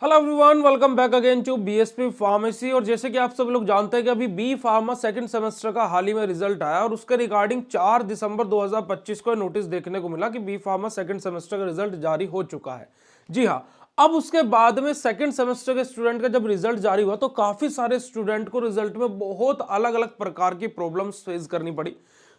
Hello everyone, welcome back again to BSP pharmacy. और जैसे कि आप सब लोग जानते हैं कि अभी बी फार्मा सेकंड सेमेस्टर का हाल ही में रिजल्ट आया और उसके रिगार्डिंग 4 दिसंबर 2025 को नोटिस देखने को मिला कि बी फार्मा सेकंड सेमेस्टर का रिजल्ट जारी हो चुका है। जी हाँ, अब उसके बाद में सेकंड सेमेस्टर के स्टूडेंट का जब रिजल्ट जारी हुआ तो काफी सारे स्टूडेंट को रिजल्ट में बहुत अलग अलग प्रकार की प्रॉब्लम्स फेस करनी पड़ी।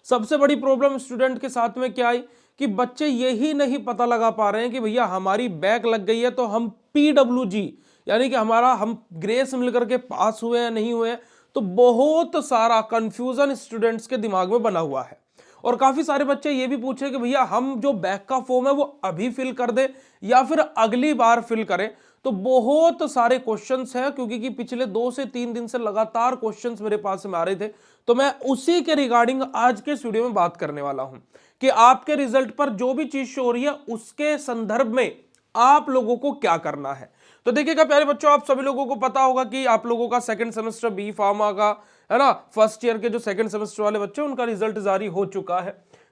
सबसे बड़ी प्रॉब्लम स्टूडेंट के साथ में क्या आई कि बच्चे यही नहीं पता लगा पा रहे हैं कि भैया हमारी बैक लग गई है तो हम PWG यानी कि हमारा हम ग्रेस मिलकर के पास हुए हैं नहीं हुए हैं। तो बहुत सारा कंफ्यूजन स्टूडेंट्स के दिमाग में बना हुआ है और काफी सारे बच्चे ये भी पूछे कि भैया हम जो बैक का फॉर्म है वो अभी फिल कर दे या फिर अगली बार फिल करें। तो बहुत सारे क्वेश्चंस हैं क्योंकि कि पिछले 2 से 3 दिन से लगातार क्वेश्चंस मेरे पास में आ रहे थे। तो मैं उसी के रिगार्डिंग आज के वीडियो में बात करने वाला हूं कि आपके रिजल्ट पर जो भी चीज शो हो रही है उसके संदर्भ में आप लोगों को क्या करना है। तो देखिएगा प्यारे बच्चों, आप सभी लोगों को पता होगा कि आप लोगों का सेकंड सेमेस्टर बी फार्मा का है ना, फर्स्ट ईयर के जो सेकंड सेमेस्टर वाले बच्चे उनका रिजल्ट जारी हो चुका है।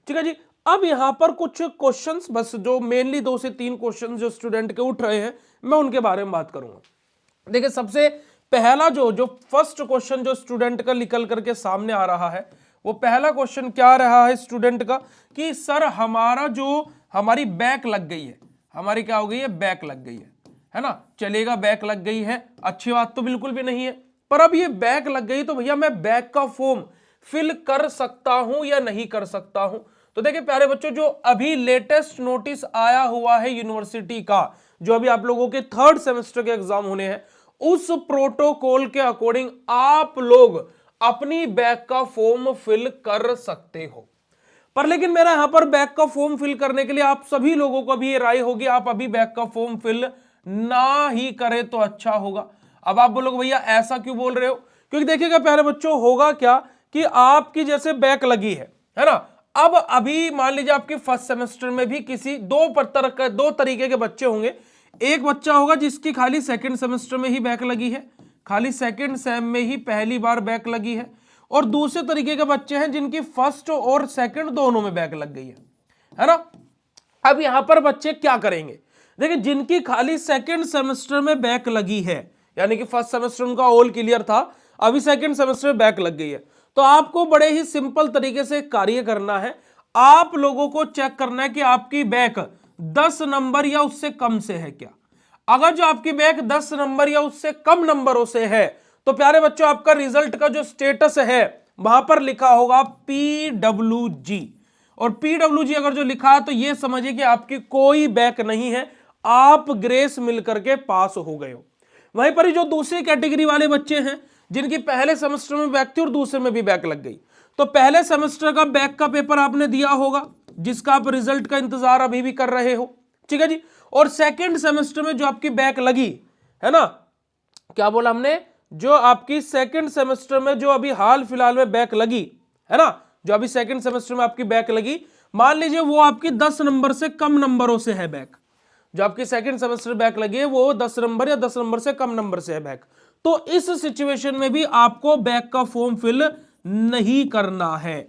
ठीक है जी। अब यहां पर कुछ क्वेश्चंस, बस जो मेनली 2 से 3 क्वेश्चंस जो स्टूडेंट के उठ रहे हैं मैं उनके बारे में बात करूंगा। देखिए, सबसे पहला जो फर्स्ट क्वेश्चन जो स्टूडेंट का निकल करके सामने आ रहा है वो पहला क्वेश्चन क्या रहा है स्टूडेंट का कि सर हमारी बैक लग गई है, हमारी क्या हो गई है, बैक लग गई है ना। चलेगा, बैक लग गई है, अच्छी बात तो बिल्कुल भी नहीं है, पर अब ये बैक लग गई तो भैया मैं बैक का फॉर्म फिल कर सकता हूं या नहीं कर सकता हूं। तो देखिए प्यारे बच्चों, जो अभी लेटेस्ट नोटिस आया हुआ है यूनिवर्सिटी का, जो अभी आप लोगों के थर्ड सेमेस्टर के एग्जाम होने हैं, उस प्रोटोकॉल के अकॉर्डिंग आप लोग अपनी बैक का फॉर्म फिल कर सकते हो। पर लेकिन मेरा यहां पर बैक का फॉर्म फिल करने के लिए आप सभी लोगों को भी ये राय होगी आप अभी बैक का फॉर्म फिल ना ही करें तो अच्छा होगा। अब आप बोलोगे भैया ऐसा क्यों बोल रहे हो, क्योंकि देखिएगा प्यारे बच्चों, होगा क्या कि आपकी जैसे बैक लगी है ना। अब अभी मान लीजिए आपके फर्स्ट सेमेस्टर में भी किसी दो तरीके के बच्चे होंगे। एक बच्चा होगा जिसकी खाली सेकंड सेमेस्टर में ही बैक लगी है, खाली सेकंड सेम में ही पहली बार बैक लगी है, और दूसरे तरीके के बच्चे हैं जिनकी फर्स्ट और सेकंड दोनों में बैक लग गई है ना। अब यहां पर बच्चे क्या करेंगे, देखिए जिनकी खाली सेकंड सेमेस्टर में बैक लगी है, यानी कि फर्स्ट सेमेस्टर उनका ऑल क्लियर था, अभी सेकंड सेमेस्टर में बैक लग गई है, तो आपको बड़े ही सिंपल तरीके से कार्य करना है। आप लोगों को चेक करना है कि आपकी बैक 10 नंबर या उससे कम से है क्या। अगर जो आपकी बैक 10 नंबर या उससे कम नंबरों से है तो प्यारे बच्चों आपका रिजल्ट का जो स्टेटस है वहां पर लिखा होगा PWG। और PWG अगर जो लिखा है तो यह समझिए कि आपकी कोई बैक नहीं है, आप ग्रेस मिलकर के पास हो गए हो। वहीं पर जो दूसरी कैटेगरी वाले बच्चे हैं जिनकी पहले सेमेस्टर में बैक थी और दूसरे में भी बैक लग गई, तो पहले सेमेस्टर का बैक का पेपर आपने दिया होगा जिसका आप रिजल्ट का इंतजार अभी भी कर रहे हो। ठीक है जी। और सेकेंड सेमेस्टर में जो आपकी बैक लगी है ना, क्या बोला हमने, जो आपकी सेकंड सेमेस्टर में जो अभी हाल फिलहाल में बैक लगी है ना, जो अभी सेकंड सेमेस्टर में आपकी बैक लगी, मान लीजिए वो आपकी 10 नंबर से कम नंबरों से है बैक। जो आपकी सेकंड सेमेस्टर बैक लगी है वो 10 नंबर या 10 नंबर से कम नंबर से है बैक। तो इस सिचुएशन में भी आपको बैक का फॉर्म फिल नहीं करना है।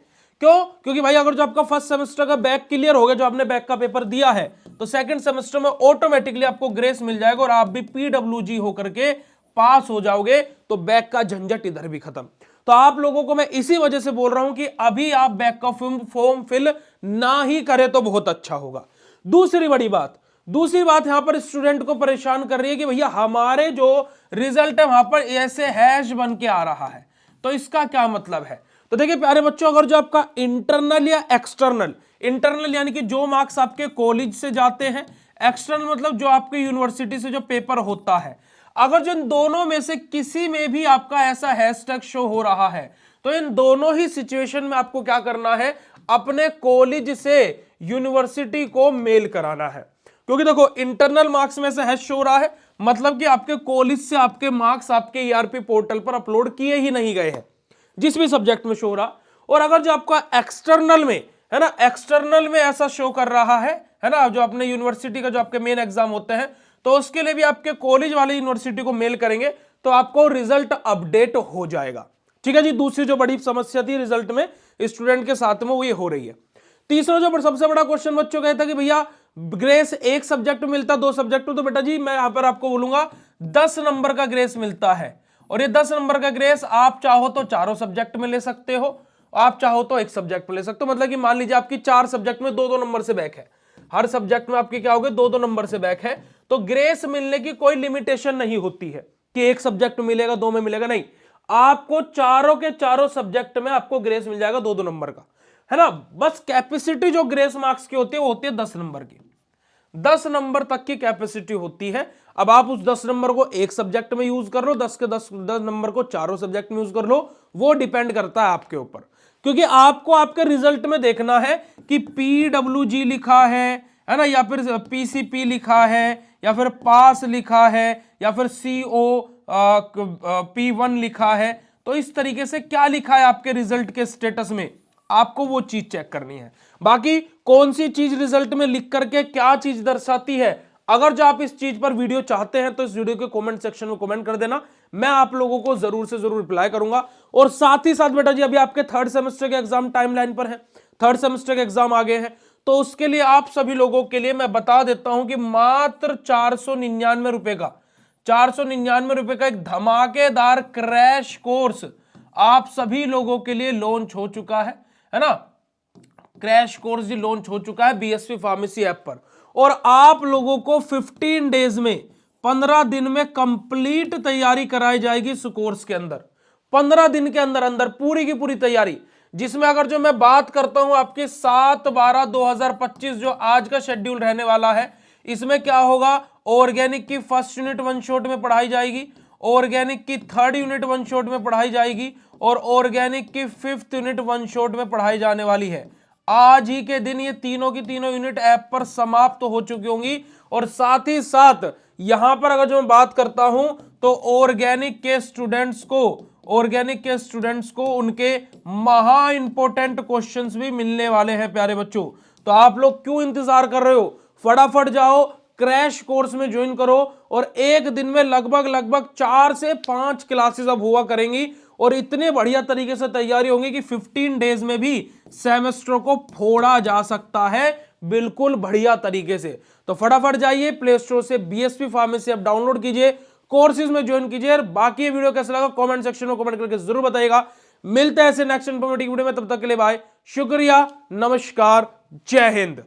क्यों? क्योंकि भाई अगर जो आपका फर्स्ट सेमेस्टर का बैक क्लियर हो गया, जो आपने बैक का पेपर दिया है, तो सेकंड सेमेस्टर में ऑटोमेटिकली आपको ग्रेस मिल जाएगा और आप भी PWG होकर के पास हो जाओगे, तो बैक का झंझट इधर भी खत्म। तो आप लोगों को मैं इसी वजह से बोल रहा हूं कि अभी आप बैक का फॉर्म फिल ना ही करें तो बहुत अच्छा होगा। दूसरी बात यहां पर स्टूडेंट को परेशान कर रही है कि भैया हमारे जो रिजल्ट है वहां पर ऐसे हैश बन के आ रहा है, तो इसका क्या मतलब है। तो देखिए प्यारे बच्चों, अगर जो आपका इंटरनल या एक्सटर्नल, इंटरनल यानी कि जो मार्क्स आपके कॉलेज से जाते हैं, एक्सटर्नल मतलब जो आपके यूनिवर्सिटी से जो पेपर होता है, अगर जो इन दोनों में से किसी में भी आपका ऐसा हैशटैग शो हो रहा है तो इन दोनों ही सिचुएशन में आपको क्या करना है, अपने कॉलेज से यूनिवर्सिटी को मेल कराना है। क्योंकि देखो इंटरनल मार्क्स में से हैश शो हो रहा है, मतलब कि आपके कॉलेज से आपके मार्क्स आपके ERP पोर्टल पर अपलोड किए ही नहीं गए हैं जिस भी सब्जेक्ट में शो हो रहा। और अगर जो आपका एक्सटर्नल में है ना, एक्सटर्नल में ऐसा शो कर रहा है ना, जो अपने यूनिवर्सिटी का जो आपके मेन एग्जाम होते हैं, तो उसके लिए भी आपके कॉलेज वाले यूनिवर्सिटी को मेल करेंगे तो आपको रिजल्ट अपडेट हो जाएगा। ठीक है जी। दूसरी जो बड़ी समस्या थी रिजल्ट में स्टूडेंट के साथ में वो ये हो रही है। तीसरा जो सबसे बड़ा क्वेश्चन बच्चों का था कि भैया ग्रेस एक सब्जेक्ट में मिलता, 2 सब्जेक्ट में, तो बेटा जी मैं यहां पर आपको बोलूंगा 10 नंबर का ग्रेस मिलता है। और ये 10 नंबर का ग्रेस आप चाहो तो चारों सब्जेक्ट में ले सकते हो, आप चाहो तो एक सब्जेक्ट में ले सकते हो। मतलब कि मान लीजिए आपकी 4 सब्जेक्ट में 2-2 नंबर से बैक है, हर सब्जेक्ट में आपके क्या हो गए 2-2 नंबर से बैक है, तो ग्रेस मिलने की कोई लिमिटेशन नहीं होती है कि एक सब्जेक्ट में मिलेगा, 2 में मिलेगा, नहीं, आपको चारों के चारों सब्जेक्ट में आपको ग्रेस मिल जाएगा 2-2 नंबर का, है ना। बस कैपेसिटी जो ग्रेस मार्क्स की होती है वो होती है 10 नंबर की, 10 नंबर तक की कैपेसिटी होती है। अब आप उस 10 नंबर को एक सब्जेक्ट में यूज कर लो, 10 के 10 नंबर को चारों सब्जेक्ट में यूज कर लो, वो डिपेंड करता है आपके ऊपर, क्योंकि आपको आपके रिजल्ट में देखना है कि PWG लिखा है ना, या फिर PCP लिखा है, या फिर पास लिखा है, या फिर P1 लिखा है। तो इस तरीके से क्या लिखा है आपके रिजल्ट के स्टेटस में, आपको वो चीज चेक करनी है। बाकी कौन सी चीज रिजल्ट में लिख करके क्या चीज दर्शाती है, अगर जो आप इस चीज पर वीडियो चाहते हैं तो इस वीडियो के कमेंट सेक्शन में कमेंट कर देना, मैं आप लोगों को जरूर से जरूर रिप्लाई करूंगा। और साथ ही साथ बेटा जी अभी आपके थर्ड सेमेस्टर के एग्जाम टाइमलाइन पर है, थर्ड सेमेस्टर के एग्जाम आ गए हैं, तो उसके लिए आप सभी लोगों के लिए मैं बता देता हूं कि मात्र 499 रुपए का, 499 रुपए का एक धमाकेदार क्रैश कोर्स आप सभी लोगों के लिए लॉन्च हो चुका है ना। क्रैश कोर्स जी लॉन्च हो चुका है बीएसपी फार्मेसी ऐप पर, और आप लोगों को 15 डेज में, 15 दिन में कंप्लीट तैयारी कराई जाएगी इस कोर्स के अंदर। 15 दिन के अंदर अंदर पूरी की पूरी तैयारी, जिसमें अगर जो मैं बात करता हूं आपके 7/12/2025 जो आज का शेड्यूल रहने वाला है, इसमें क्या होगा, ऑर्गेनिक की फर्स्ट यूनिट वन शॉट में पढ़ाई जाएगी, ऑर्गेनिक की थर्ड यूनिट वन शॉट में पढ़ाई जाएगी, और ऑर्गेनिक की फिफ्थ यूनिट वन शॉट में पढ़ाई जाने वाली है। आज ही के दिन ये तीनों की तीनों यूनिट ऐप पर समाप्त हो चुकी होंगी। और साथ ही साथ यहां पर अगर जो मैं बात करता हूं तो ऑर्गेनिक के स्टूडेंट्स को उनके महा इंपॉर्टेंट क्वेश्चंस भी मिलने वाले हैं प्यारे बच्चों। तो आप लोग क्यों इंतजार कर रहे हो, फटाफट जाओ क्रैश कोर्स में ज्वाइन करो, और एक दिन में लगभग 4 से 5 क्लासेस अब हुआ करेंगी, और इतने बढ़िया तरीके से तैयारी होगी कि 15 डेज में भी सेमेस्टर को फोड़ा जा सकता है बिल्कुल बढ़िया तरीके से। तो फटाफट जाइए प्ले स्टोर से बीएसपी फार्मेसी ऐप डाउनलोड कीजिए, कोर्सेज में ज्वाइन कीजिए। बाकी ये वीडियो कैसा लगा कमेंट सेक्शन में कमेंट करके जरूर बताइएगा। मिलते हैं ऐसे नेक्स्ट इन्फॉर्मेटिव वीडियो में, तब तक के लिए बाय, शुक्रिया, नमस्कार, जय हिंद।